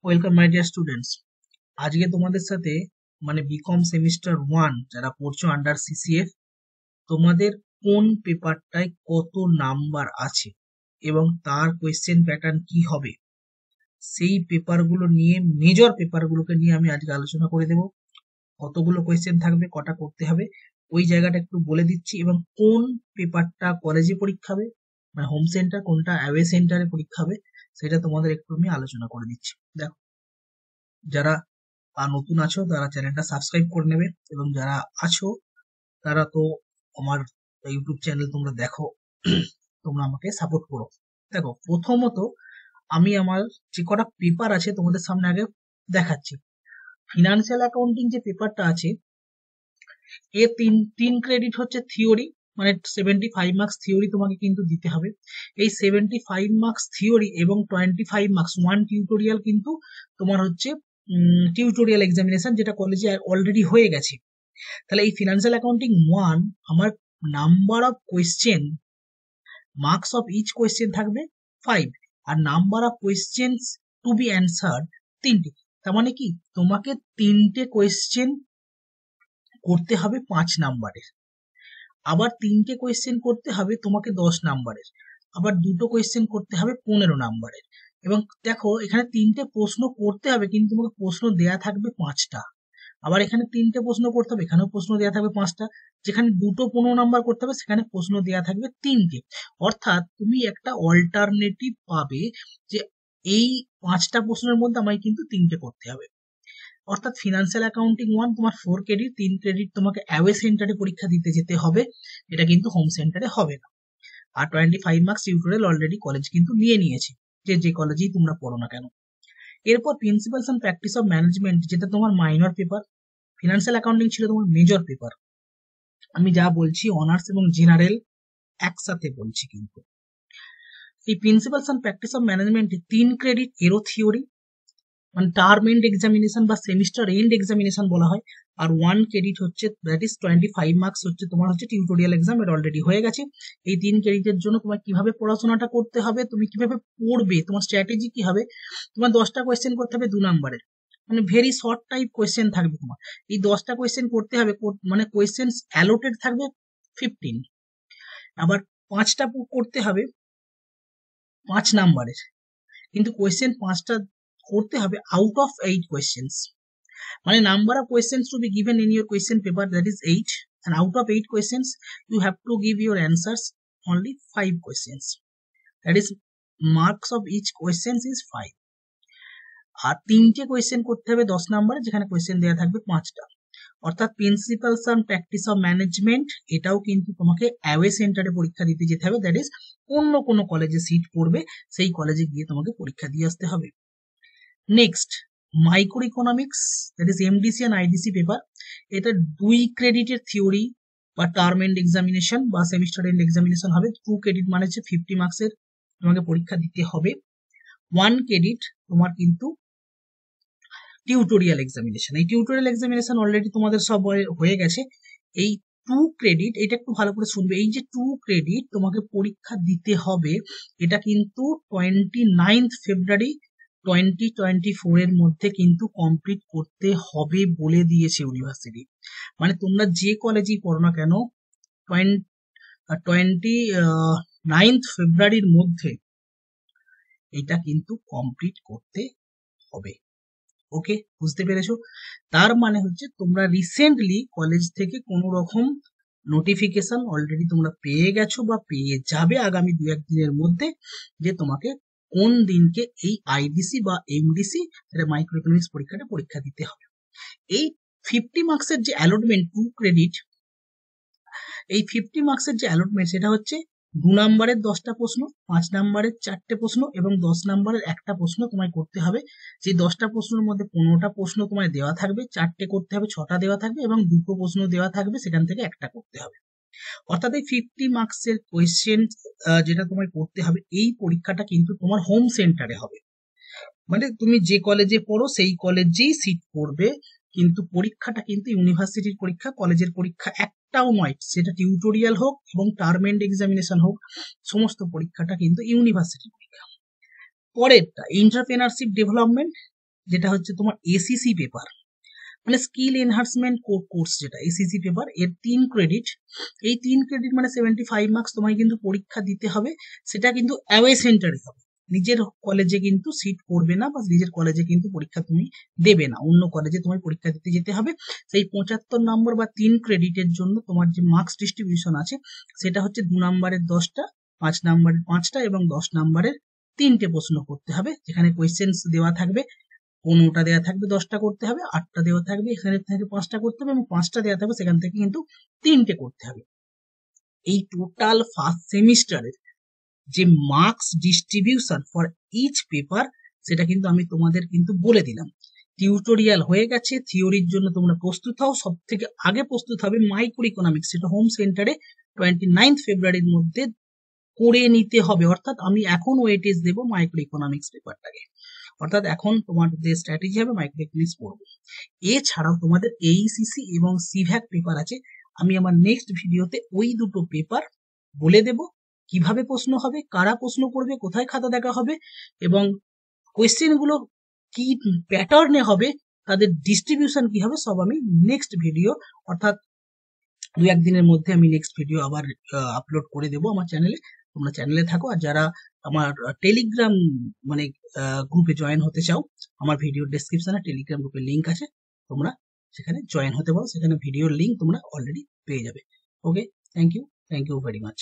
Welcome my dear students. আজকে তোমাদের সাথে মানে বিকম সেমিস্টার 1 যারা পড়ছো আন্ডার সিসিএফ, তোমাদের কোন পেপারটায় কত নাম্বার আছে এবং তার কোয়েশ্চেন প্যাটার্ন কি হবে, সেই পেপারগুলো নিয়ে মেজর পেপারগুলোকে নিয়ে আমি আজকে আলোচনা করে দেব। কতগুলো কোয়েশ্চেন থাকবে, কটা করতে হবে, ওই জায়গাটা একটু বলে দিচ্ছি, এবং কোন পেপারটা কলেজে পরীক্ষা হবে মানে হোম সেন্টার, কোনটা অ্যাওয়ে সেন্টারে পরীক্ষা হবে, সেটা তোমাদের একটু আমি আলোচনা করে দিচ্ছি। দেখো, যারা নতুন আছো তারা চ্যানেলটা সাবস্ক্রাইব করে নেবে, এবং যারা আছো তারা তো আমার ইউটিউব চ্যানেল তোমরা দেখো, তোমরা আমাকে সাপোর্ট করো। দেখো, প্রথমত আমি আমার যে কটা পেপার আছে তোমাদের সামনে আগে দেখাচ্ছি। ফিনান্সিয়াল অ্যাকাউন্টিং যে পেপারটা আছে, এ তিন তিন ক্রেডিট হচ্ছে থিওরি, মানে 75 মার্কস থিওরি তোমাকে কিন্তু দিতে হবে। এই 75 মার্কস থিওরি এবং 25 মার্কস ওয়ান টিউটোরিয়াল কিন্তু তোমার হচ্ছে টিউটোরিয়াল এক্সামিনেশন, যেটা কলেজে অলরেডি হয়ে গেছে। তাহলে এই ফিনান্সিয়াল অ্যাকাউন্টিং 1 আমার number of question, marks of each question থাকবে 5, আর number of questions to be answered 3টে। তার মানে কি, তোমাকে 3টে কোয়েশ্চেন করতে হবে 5 নাম্বারের, আবার 3টে কোয়েশ্চেন করতে হবে তোমাকে 10 নাম্বারের, আবার 2টো কোয়েশ্চেন করতে হবে 15 নাম্বারের। এবং দেখো, এখানে 3টে প্রশ্ন করতে হবে কিন্তু তোমাকে প্রশ্ন দেয়া থাকবে 5টা। আবার এখানে 3টে প্রশ্ন করতে হবে, এখানেও প্রশ্ন দেয়া থাকবে 5টা। যেখানে 2টো 15 নাম্বার করতে হবে, সেখানে প্রশ্ন দেয়া থাকবে 3টে। অর্থাৎ তুমি একটা অল্টারনেটিভ পাবে যে এই 5টা প্রশ্নের মধ্যে আমায় কিন্তু 3টে করতে হবে। অর্থাৎ ফিনান্সিয়াল অ্যাকাউন্টিং 1 তোমার 4 ক্রেডিট, 3 ক্রেডিট তোমাকে অ্যাওয়ে সেন্টারে পরীক্ষা দিতে যেতে হবে, এটা কিন্তু হোম সেন্টারে হবে না। আর 25 মার্কস টিউটোরিয়াল অলরেডি কলেজ কিন্তু নিয়ে নিয়েছে, যে কলেজেই তোমরা পড়ো না কেন। এরপর principles and practice of management, যেটা তোমার মাইনর পেপার। ফিনান্সিয়াল অ্যাকাউন্টিং ছিল তোমার মেজর পেপার। আমি যা বলছি অনার্স এবং জেনারেল একসাথে বলছি কিন্তু। এই প্রিন্সিপালস অ্যান্ড প্র্যাকটিস অফ ম্যানেজমেন্টে 3 ক্রেডিট এরো থিওরি, মানে টার্ম এন্ড এক্সামিনেশন বা সেমিস্টার এন্ড এক্সামিনেশন বলা হয়। আর 1 ক্রেডিট হচ্ছে, দ্যাট ইজ 25 মার্কস হচ্ছে তোমার হচ্ছে টিউটোরিয়াল এক্সাম, এটা অলরেডি হয়ে গেছে। এই 3 ক্রেডিটের জন্য তোমার কিভাবে পড়াশোনাটা করতে হবে, তুমি কিভাবে পড়বে, তোমার স্ট্র্যাটেজি কি হবে। তোমার 10টা কোয়েশ্চেন করতে হবে 2 নাম্বারের, মানে ভেরি শর্ট টাইপ কোয়েশ্চেন থাকবে তোমার। এই 10টা কোয়েশ্চেন করতে হবে, মানে কোয়েশ্চেন অ্যালোটেড থাকবে 15। আবার 5টা করতে হবে 5 নাম্বারের, কিন্তু কোয়েশ্চেন 5টা করতে হবে আউট অফ 8 কোয়েশ্চেন্স। মানে number of questions to be given in your question paper, that is 8, and out of 8 questions you have to give your answers only 5 questions, that is marks of each questions is 5। আর 3টে question করতে হবে 10 নাম্বারে, যেখানে question দেওয়া থাকবে 5টা। অর্থাৎ principles and practice of management, এটাও কিন্তু তোমাকে অ্যাওয়ে সেন্টারে পরীক্ষা দিতে যেতে হবে, দ্যাট ইজ অন্য কোনো কলেজে সিট পড়বে, সেই কলেজে গিয়ে তোমাকে পরীক্ষা দিয়ে আসতে হবে। Next, micro economics, that is MDC and IDC paper. এটা 2 ক্রেডিটের থিওরি বা টার্ম এন্ড এক্সামিনেশন বা সেমিস্টার এন্ড এক্সামিনেশন হবে। 2 ক্রেডিট মানে হচ্ছে 50 মার্কসের তোমাকে পরীক্ষা দিতে হবে। 1 ক্রেডিট তোমার কিন্তু টিউটোরিয়াল এক্সামিনেশন। এই টিউটোরিয়াল এক্সামিনেশন অলরেডি তোমাদের সব হয়ে গেছে। এই 2 ক্রেডিট, এটা একটু ভালো করে শুনবে, এই যে 2 ক্রেডিট তোমাকে পরীক্ষা দিতে হবে, এটা কিন্তু 29 ফেব্রুয়ারি 2024 এর মধ্যে কিন্তু কমপ্লিট করতে হবে বলে দিয়েছে ইউনিভার্সিটি। মানে তোমরা যে কলেজেই পড়ো না কেন, 29 ফেব্রুয়ারির মধ্যে এটা কিন্তু কমপ্লিট করতে হবে। ওকে, বুঝতে পেরেছো? তার মানে হচ্ছে তোমরা রিসেন্টলি কলেজ থেকে কোনো রকম নোটিফিকেশন অলরেডি তোমরা পেয়ে গেছো বা পেয়ে যাবে আগামী 2-1 দিনের মধ্যে, যে তোমাকে কোন দিনকে এই আইডিসি বা এমডিসি মাইক্রো ইকোনমিক্স পরীক্ষাটা পরীক্ষা দিতে হবে। এই 50 মার্কসের যে অ্যালটমেন্ট 2 ক্রেডিট, এই 50 মার্কসের যে অ্যালটমেন্ট সেটা হচ্ছে 2 নাম্বারের 10টা প্রশ্ন, 5 নাম্বারের 4টে প্রশ্ন এবং 10 নাম্বারের একটা প্রশ্ন তোমায় করতে হবে। সেই 10টা প্রশ্নের মধ্যে 15টা প্রশ্ন তোমায় দেওয়া থাকবে, 4টে করতে হবে, 6টা দেওয়া থাকবে এবং 2টো প্রশ্ন দেওয়া থাকবে, সেখান থেকে একটা করতে হবে। অর্থাৎ এই 50 মার্কসের কোয়েশ্চেন যেটা তোমায় করতে হবে, এই পরীক্ষাটা কিন্তু তোমার হোম সেন্টারে হবে। মানে তুমি যে কলেজে পড়ো সেই কলেজেই সিট পড়বে, কিন্তু পরীক্ষাটা কিন্তু ইউনিভার্সিটির পরীক্ষা, কলেজের পরীক্ষা একটাও নয়। সেটা টিউটোরিয়াল হোক এবং টার্ম এন্ড এক্সামিনেশন হোক, সমস্ত পরীক্ষাটা কিন্তু ইউনিভার্সিটির পরীক্ষা। পরেরটা এন্টারপ্রেনারশিপ ডেভেলপমেন্ট, যেটা হচ্ছে তোমার এসিসি পেপার, মানে স্কিল এনহান্সমেন্ট কোর্স, যেটা এসিসি পেপার, এর 3 ক্রেডিট। এই 3 ক্রেডিট মানে 75 মার্কস তোমায় কিন্তু পরীক্ষা দিতে হবে। সেটা কিন্তু অ্যাওয়ে সেন্টারে হবে, নিজের কলেজে কিন্তু সিট পড়বে না, বা নিজের কলেজে কিন্তু পরীক্ষা তুমি দেবে না, অন্য কলেজে তোমায় পরীক্ষা দিতে যেতে হবে। সেই 75 নম্বর বা 3 ক্রেডিটের জন্য তোমার যে মার্কস ডিস্ট্রিবিউশন আছে সেটা হচ্ছে 2 নম্বরের 10টা, 5 নম্বরের 5টা এবং 10 নম্বরের 3টে প্রশ্ন করতে হবে, যেখানে কোয়েশ্চেন্স দেওয়া থাকবে। 15টা দেওয়া থাকবে 10টা করতে হবে, 8টা দেওয়া থাকবে এখানে থেকে 5টা করতে হবে, এবং 5টা দেওয়া থাকবে সেখান থেকে কিন্তু 3টে করতে হবে। এই টোটাল ফার্স্ট সেমিস্টারের যে marks distribution for each paper সেটা কিন্তু আমি তোমাদের কিন্তু বলে দিলাম। টিউটোরিয়াল হয়ে গেছে, থিওরির জন্য তোমরা প্রস্তুত হও। সব থেকে আগে প্রস্তুত হবে মাইক্রো ইকোনমিক্স, সেটা হোম সেন্টারে 29 ফেব্রুয়ারির মধ্যে করে নিতে হবে। অর্থাৎ আমি এখন ওয়েটেজ দেবো মাইক্রো ইকোনমিক্স পেপারটাকে, অর্থাৎ এখন তোমাদের স্ট্র্যাটেজি হবে মাইক্রো ইকোনমিক্স পড়বো। এছাড়াও তোমাদের এইসিসি এবং সিভ্যাক পেপার আছে, আমি আমার নেক্সট ভিডিওতে ওই দুটো পেপার বলে দেব, কিভাবে প্রশ্ন হবে, কারা প্রশ্ন করবে, কোথায় খাতা দেখা হবে, এবং কোয়েশ্চেন গুলো কি প্যাটার্নে হবে, তাদের ডিস্ট্রিবিউশন কি হবে, সব আমি নেক্সট ভিডিও অর্থাৎ 2-1 দিনের মধ্যে আমি নেক্সট ভিডিও আবার আপলোড করে দেবো আমার চ্যানেলে। তোমরা চ্যানেলে থাকো, আর যারা আমার টেলিগ্রাম মানে গ্রুপে জয়েন হতে চাও, আমার ভিডিও ডেসক্রিপশনে টেলিগ্রাম গ্রুপের লিঙ্ক আছে, তোমরা সেখানে জয়েন হতে পারো, সেখানে ভিডিওর লিঙ্ক তোমরা অলরেডি পেয়ে যাবে। ওকে, থ্যাংক ইউ ভেরি মাচ।